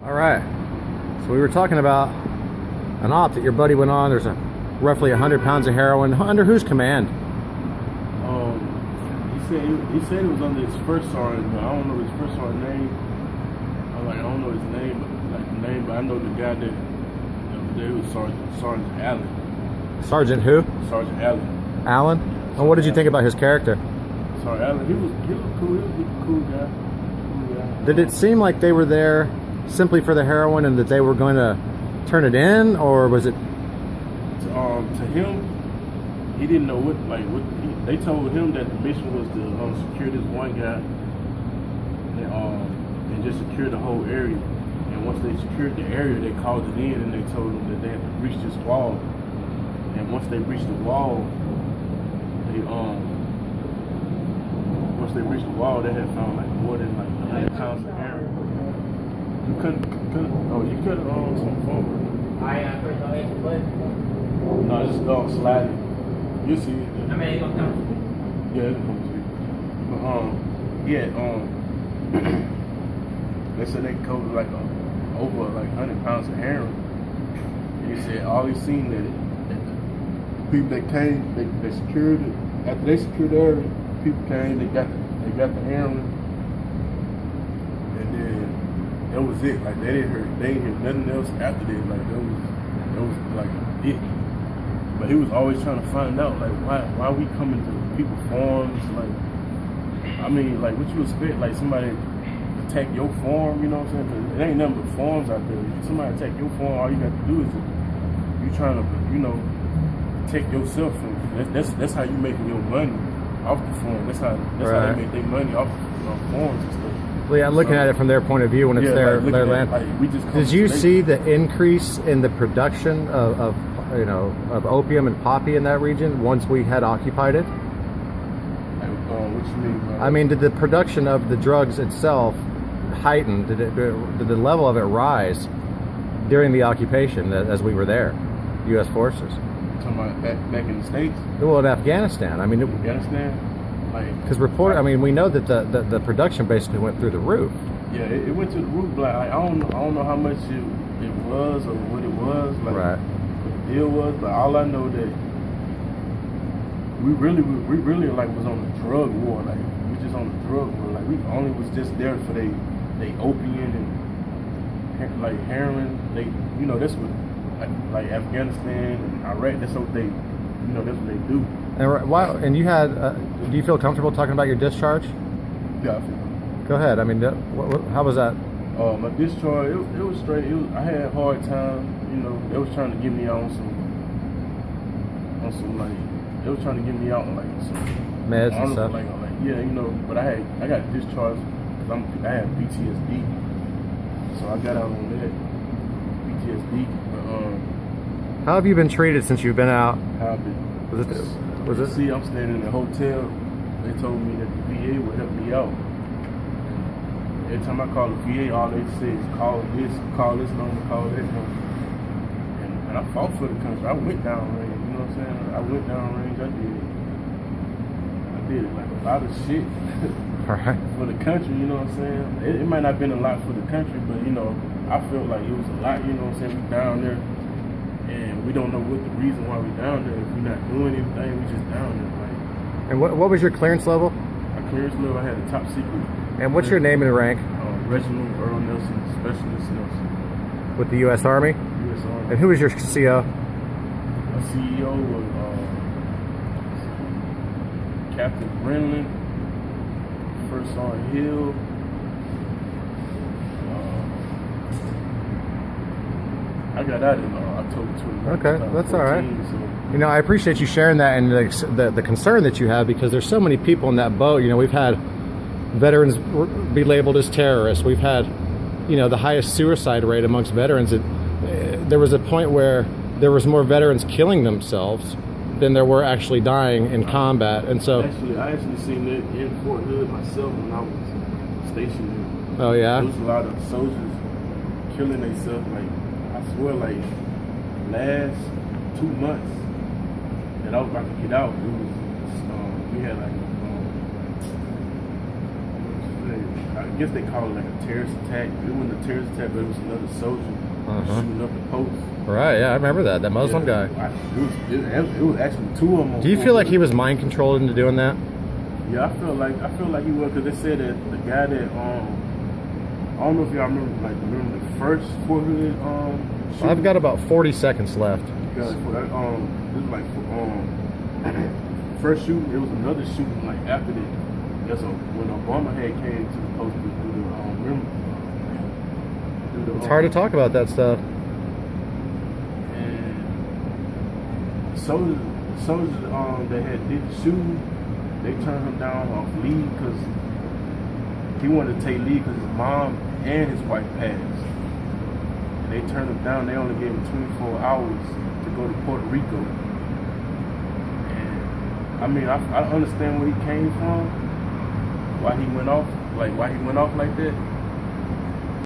All right. So we were talking about an op that your buddy went on. There's roughly 100 pounds of heroin. Under whose command? He said it was under his first sergeant, but I don't know his first sergeant name. I don't know his name, but I know the guy that was Sergeant Allen. Sergeant who? Sergeant Allen. Allen? Yeah, and what did you think about his character? Sergeant Allen, he was cool. He was a cool guy. Did it seem like they were there simply for the heroin and that they were going to turn it in, or was it? To him, he didn't know what they told him that the mission was to secure this one guy and just secure the whole area. And once they secured the area, they called it in and they told them that they had to breach this wall. And once they breached the wall, they had found like more than like 100 pounds of heroin. You couldn't some phone. No, just slide it. You see it. I mean, it's gonna come. Yeah, it's gonna be. But they said they covered over 100 pounds of heroin. And he said all he seen that the people that came, they secured it. After they secured the area, people came, they got the heroin, and then that was it. Like they didn't hear nothing else after that. Like that was like it. But he was always trying to find out why we coming to people's farms. Like, I mean, like what you expect? Like somebody attack your farm, you know what I'm saying? Cause it ain't nothing but farms out there. If somebody attack your farm, all you got to do is you trying to, protect yourself. And that's how you making your money off the farm. That's how they make their money off farms and stuff. Well, yeah, I'm looking at it from their point of view when it's their land. Did you see the increase in the production of opium and poppy in that region once we had occupied it? What you mean? I mean, did the production of the drugs itself heighten? Did the level of it rise during the occupation as we were there, U.S. forces? Talking about back in the States? Well, in Afghanistan. I mean, Afghanistan? Because we know that the production basically went through the roof. Yeah, it went to the roof. Like I don't know how much it was or what it was. Like right. What the deal was, but all I know that we really was on a drug war. Like we just on a drug war. Like we only was just there for they opium and like heroin. That's what like Afghanistan and Iraq. That's what they that's what they do. And you had, do you feel comfortable talking about your discharge? Yeah, I feel. Go ahead. I mean, how was that? My discharge, it was straight. I had a hard time. They was trying to get me on some they was trying to get me out on some meds and stuff. But I got discharged because I had PTSD, so I got out on that PTSD. How have you been treated since you've been out? How I've been. Was it? See, I'm staying in a hotel. They told me that the VA would help me out. Every time I call the VA, all they say is call this number, call that number. And I fought for the country. I went downrange, you know what I'm saying? I went downrange. I did like a lot of shit right. for the country, you know what I'm saying? It might not have been a lot for the country, but I felt like it was a lot, you know what I'm saying? We down there. And we don't know what the reason why we're down there. If we're not doing anything, we just down there. And what was your clearance level? My clearance level, I had a top secret. And what's your name and rank? Reginald Earl Nelson, Specialist Nelson. With the U.S. Army? U.S. Army. And who was your CO? My CEO was Captain Brennan, First Sergeant Hill. I got out in October 20. Okay, that's all right. So. I appreciate you sharing that and the concern that you have, because there's so many people in that boat. We've had veterans be labeled as terrorists. We've had, the highest suicide rate amongst veterans. There was a point where there was more veterans killing themselves than there were actually dying in combat, and so. I actually seen that in Fort Hood myself when I was stationed there. Oh yeah. There was a lot of soldiers killing themselves. I swear, last 2 months that I was about to get out, it was we had I guess they call it like a terrorist attack. It wasn't a terrorist attack, but it was another soldier shooting up the post. Right, yeah, I remember that. That Muslim guy. It was actually two of them. Do you feel like he was mind controlled into doing that? Yeah, I feel like he was, because they said that the guy that I don't know if y'all remember the first Fort Hood shooting? I've got about 40 seconds left. Because this was like first shooting. It was another shooting like after that. That's when Obama had came to the post to do the It's hard to talk about that stuff. And soldiers that had did the shooting, they turned him down off leave because he wanted to take leave because his mom and his wife passed. And they turned him down. They only gave him 24 hours to go to Puerto Rico. And I mean, I understand where he came from, why he went off like that.